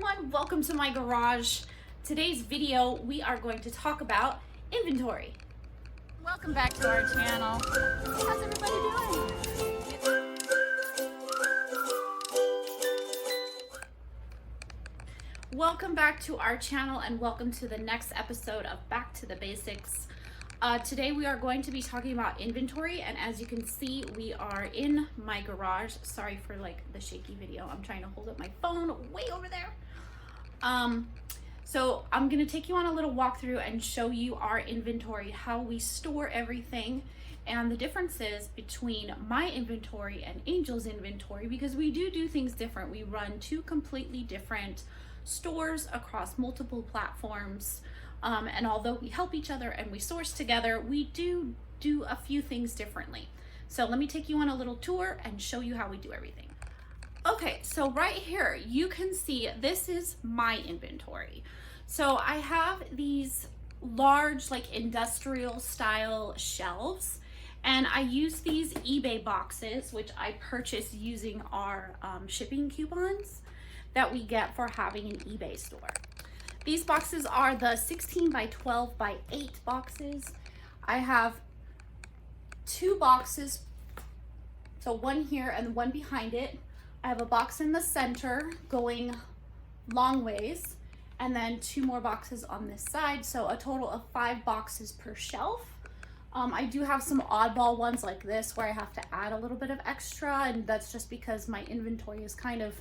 everyone, welcome to my garage. Today's video we are going to talk about inventory. Welcome back to our channel. How's everybody doing? Welcome back to our channel and welcome to the next episode of Back to the Basics. Today we are going to be talking about inventory, and as you can see we are in my garage. Sorry for like the shaky video. I'm trying to hold up my phone way over there. So I'm going to take you on a little walkthrough and show you our inventory, how we store everything, and the differences between my inventory and Angel's inventory, because we do things different. We run two completely different stores across multiple platforms, and although we help each other and we source together, we do a few things differently. So let me take you on a little tour and show you how we do everything. Okay, so right here you can see this is my inventory. So I have these large like industrial style shelves, and I use these eBay boxes which I purchased using our shipping coupons that we get for having an eBay store. These boxes are the 16 by 12 by 8 boxes. I have two boxes, so one here and one behind it. I have a box in the center going long ways, and then two more boxes on this side, so a total of 5 boxes per shelf. I do have some oddball ones like this where I have to add a little bit of extra, and that's just because my inventory is kind of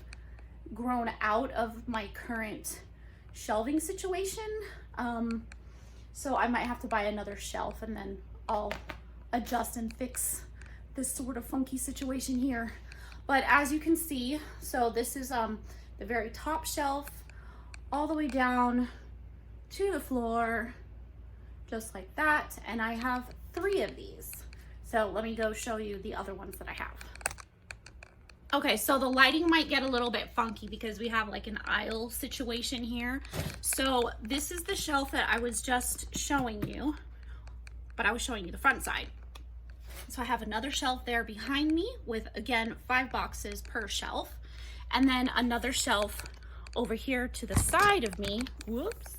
grown out of my current shelving situation. So I might have to buy another shelf, and then I'll adjust and fix this sort of funky situation here. But as you can see, so this is the very top shelf all the way down to the floor, just like that. And I have 3 of these. So let me go show you the other ones that I have. Okay, so the lighting might get a little bit funky because we have like an aisle situation here. So this is the shelf that I was just showing you, but I was showing you the front side. So I have another shelf there behind me with, again, 5 boxes per shelf. And then another shelf over here to the side of me. Whoops.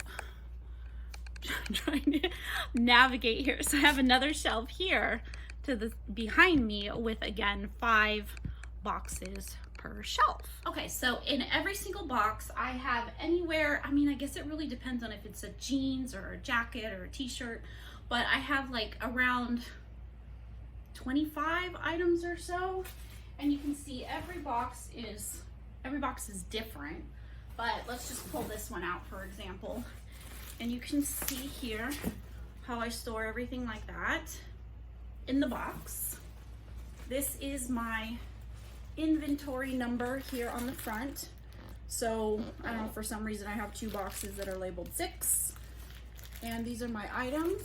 I'm trying to navigate here. So I have another shelf here to the behind me with, again, 5 boxes per shelf. Okay, so in every single box I have anywhere, I mean, I guess it really depends on if it's a jeans or a jacket or a t-shirt, but I have like around 25 items or so, and you can see every box is different. But let's just pull this one out, for example, and you can see here how I store everything like that in the box. This is my inventory number here on the front. So I don't know, for some reason I have 2 boxes that are labeled 6, and these are my items.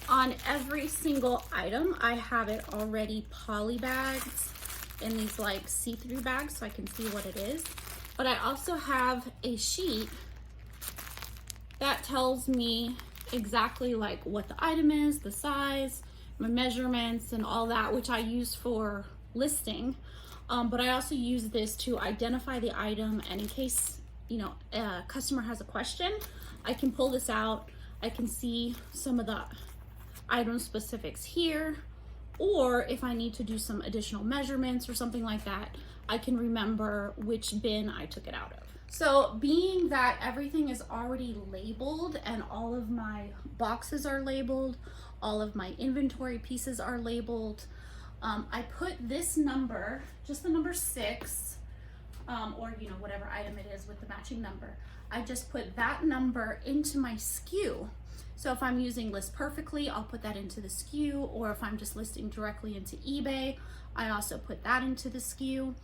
On every single item I have it already polybagged in these like see-through bags so I can see what it is. But I also have a sheet that tells me exactly like what the item is, the size, my measurements, and all that, which I use for listing. But I also use this to identify the item, and in case, you know, a customer has a question, I can pull this out. I can see some of the item specifics here, or if I need to do some additional measurements or something like that, I can remember which bin I took it out of. So being that everything is already labeled and all of my boxes are labeled, all of my inventory pieces are labeled, I put this number, just the number 6, or you know, whatever item it is with the matching number, I just put that number into my SKU. So if I'm using List Perfectly, I'll put that into the SKU, or if I'm just listing directly into eBay, I also put that into the SKU.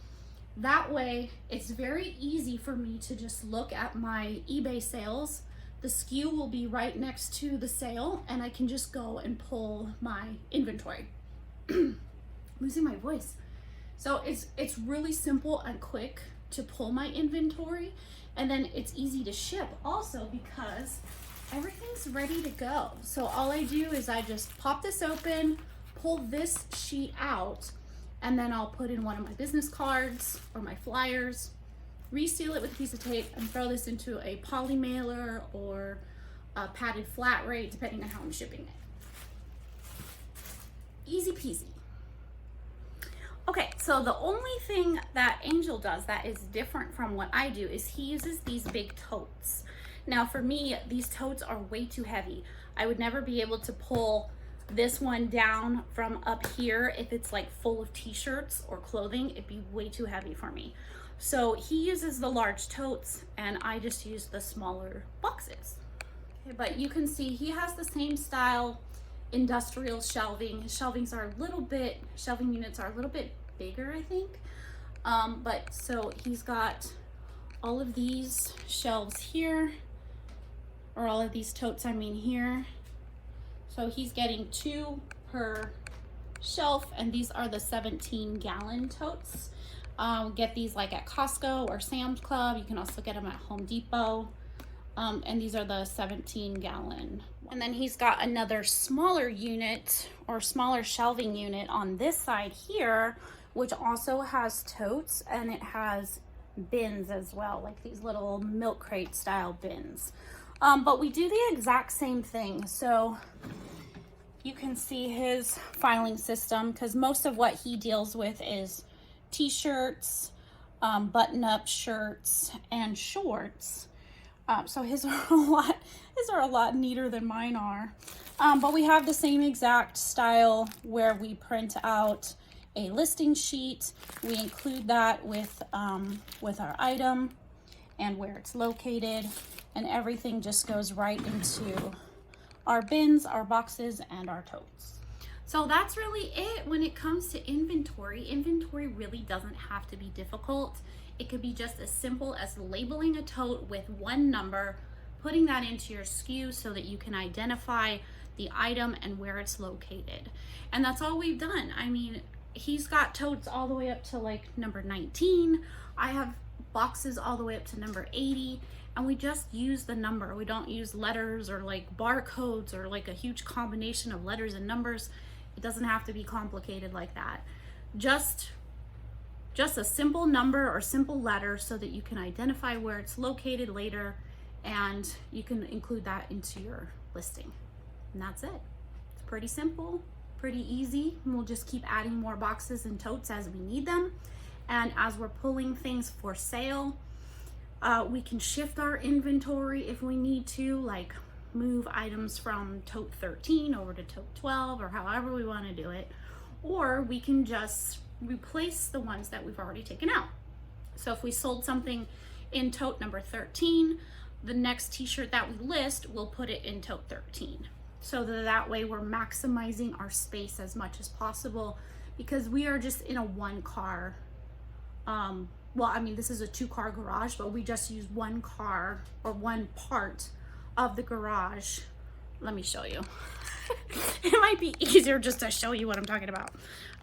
That way, it's very easy for me to just look at my eBay sales. The SKU will be right next to the sale, and I can just go and pull my inventory. Losing my voice. So it's really simple and quick to pull my inventory, and then it's easy to ship also because everything's ready to go. So all I do is I just pop this open, pull this sheet out, and then I'll put in one of my business cards or my flyers, reseal it with a piece of tape, and throw this into a poly mailer or a padded flat rate, depending on how I'm shipping it. Easy peasy. Okay, so the only thing that Angel does that is different from what I do is he uses these big totes. Now for me, these totes are way too heavy. I would never be able to pull this one down from up here if it's like full of t-shirts or clothing. It'd be way too heavy for me. So he uses the large totes and I just use the smaller boxes. Okay, but you can see he has the same style industrial shelving. His shelving units are a little bit bigger, I think. But so he's got all of these shelves here, or all of these totes, I mean here. So he's getting 2 per shelf, and these are the 17-gallon totes. Get these like at Costco or Sam's Club. You can also get them at Home Depot. And these are the 17-gallon. And then he's got another smaller unit or smaller shelving unit on this side here, which also has totes, and it has bins as well, like these little milk crate style bins. But we do the exact same thing. So you can see his filing system, because most of what he deals with is t-shirts, button-up shirts, and shorts. So his are a lot neater than mine are. But we have the same exact style where we print out a listing sheet. We include that with our item and where it's located, and everything just goes right into our bins, our boxes, and our totes. So that's really it when it comes to inventory. Inventory really doesn't have to be difficult. It could be just as simple as labeling a tote with one number, putting that into your SKU so that you can identify the item and where it's located. And that's all we've done. I mean, he's got totes all the way up to like number 19. I have boxes all the way up to number 80. And we just use the number. We don't use letters or like barcodes or like a huge combination of letters and numbers. It doesn't have to be complicated like that. Just a simple number or simple letter so that you can identify where it's located later, and you can include that into your listing. And that's it. It's pretty simple, pretty easy. And we'll just keep adding more boxes and totes as we need them. And as we're pulling things for sale, we can shift our inventory if we need to, like move items from tote 13 over to tote 12 or however we want to do it. Or we can just replace the ones that we've already taken out. So if we sold something in tote number 13, the next t-shirt that we list, we'll put it in tote 13. So that way we're maximizing our space as much as possible, because we are just in a one car, well, I mean, this is a 2-car garage, but we just use one car or one part of the garage. Let me show you. It might be easier just to show you what I'm talking about.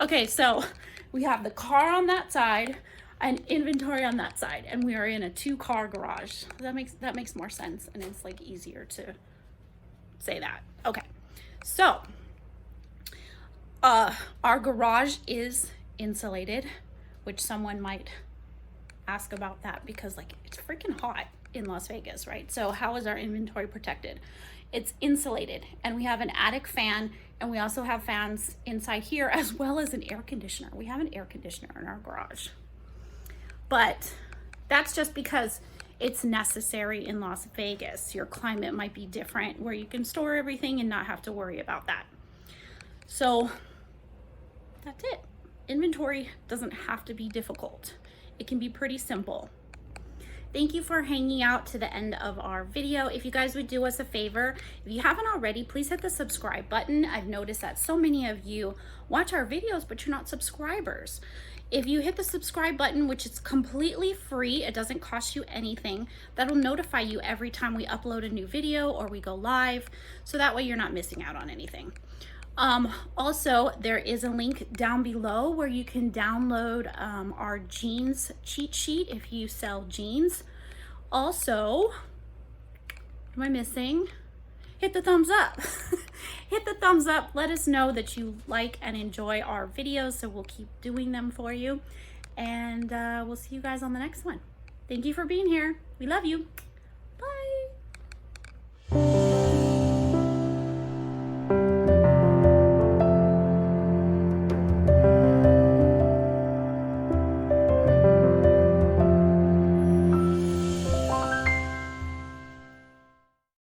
Okay, so we have the car on that side and inventory on that side, and we are in a 2-car garage. That makes more sense, and it's like easier to say that. Okay, so our garage is insulated, which someone might ask about that, because like it's freaking hot in Las Vegas, right? So how is our inventory protected? It's insulated, and we have an attic fan, and we also have fans inside here, as well as an air conditioner. We have an air conditioner in our garage, but that's just because it's necessary in Las Vegas. Your climate might be different where you can store everything and not have to worry about that. So that's it. Inventory doesn't have to be difficult. It can be pretty simple. Thank you for hanging out to the end of our video. If you guys would do us a favor, if you haven't already, please hit the subscribe button. I've noticed that so many of you watch our videos, but you're not subscribers. If you hit the subscribe button, which is completely free, it doesn't cost you anything, that'll notify you every time we upload a new video or we go live, so that way you're not missing out on anything. Also, there is a link down below where you can download our jeans cheat sheet if you sell jeans. Also, what am I missing? hit the thumbs up. Hit the thumbs up. Let us know that you like and enjoy our videos, so we'll keep doing them for you. And we'll see you guys on the next one. Thank you for being here. We love you.